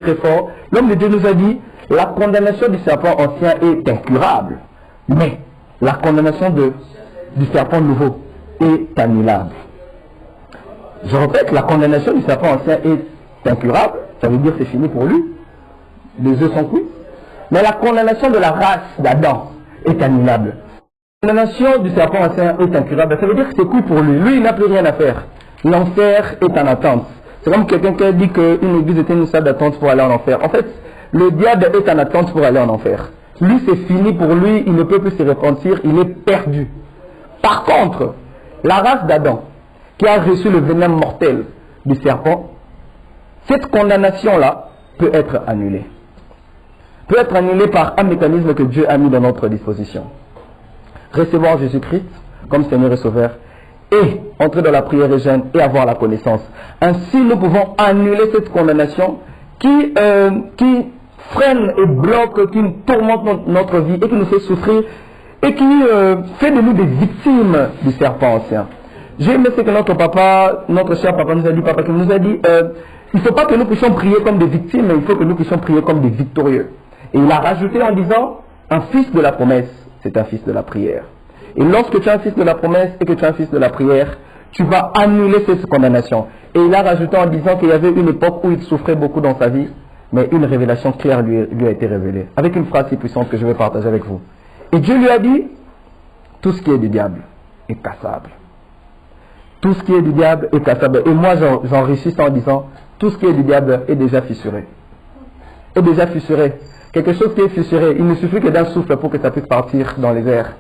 très fort. L'homme de Dieu nous a dit, la condamnation du serpent ancien est incurable, mais la condamnation du serpent nouveau est annulable. Je répète, la condamnation du serpent ancien est incurable, ça veut dire que c'est fini pour lui, les œufs sont cuits, mais la condamnation de la race d'Adam est annulable. La condamnation du serpent ancien est incurable, ça veut dire que c'est cuit pour lui, lui il n'a plus rien à faire, l'enfer est en attente. C'est comme quelqu'un qui a dit qu'une église était une salle d'attente pour aller en enfer. En fait, le diable est en attente pour aller en enfer. Lui, c'est fini pour lui, il ne peut plus se repentir, il est perdu. Par contre, la race d'Adam, qui a reçu le venin mortel du serpent, cette condamnation-là peut être annulée. Peut être annulée par un mécanisme que Dieu a mis dans notre disposition. Recevoir Jésus-Christ comme Seigneur et Sauveur, et entrer dans la prière et jeûne et avoir la connaissance. Ainsi, nous pouvons annuler cette condamnation qui freine et bloque, qui tourmente notre vie et qui nous fait souffrir et qui fait de nous des victimes du serpent ancien. J'ai aimé ce que notre cher papa nous a dit, qui nous a dit, il ne faut pas que nous puissions prier comme des victimes, mais il faut que nous puissions prier comme des victorieux. Et il a rajouté en disant, un fils de la promesse, c'est un fils de la prière. Et lorsque tu es un fils de la promesse et que tu es un fils de la prière, tu vas annuler cette condamnation. Et il a rajouté en disant qu'il y avait une époque où il souffrait beaucoup dans sa vie, mais une révélation claire lui a été révélée. Avec une phrase si puissante que je vais partager avec vous. Et Dieu lui a dit, tout ce qui est du diable est cassable. Tout ce qui est du diable est cassable. Et moi j'enrichis ça en disant, tout ce qui est du diable est déjà fissuré. Est déjà fissuré. Quelque chose qui est fissuré, il ne suffit que d'un souffle pour que ça puisse partir dans les airs.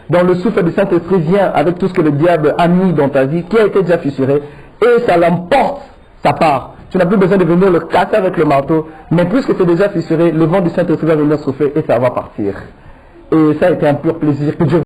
Dans le souffle du Saint-Esprit vient avec tout ce que le diable a mis dans ta vie, qui a été déjà fissuré, et ça l'emporte sa part. Tu n'as plus besoin de venir le casser avec le marteau, mais puisque c'est déjà fissuré, le vent du Saint-Esprit va venir souffler et ça va partir. Et ça a été un pur plaisir que Dieu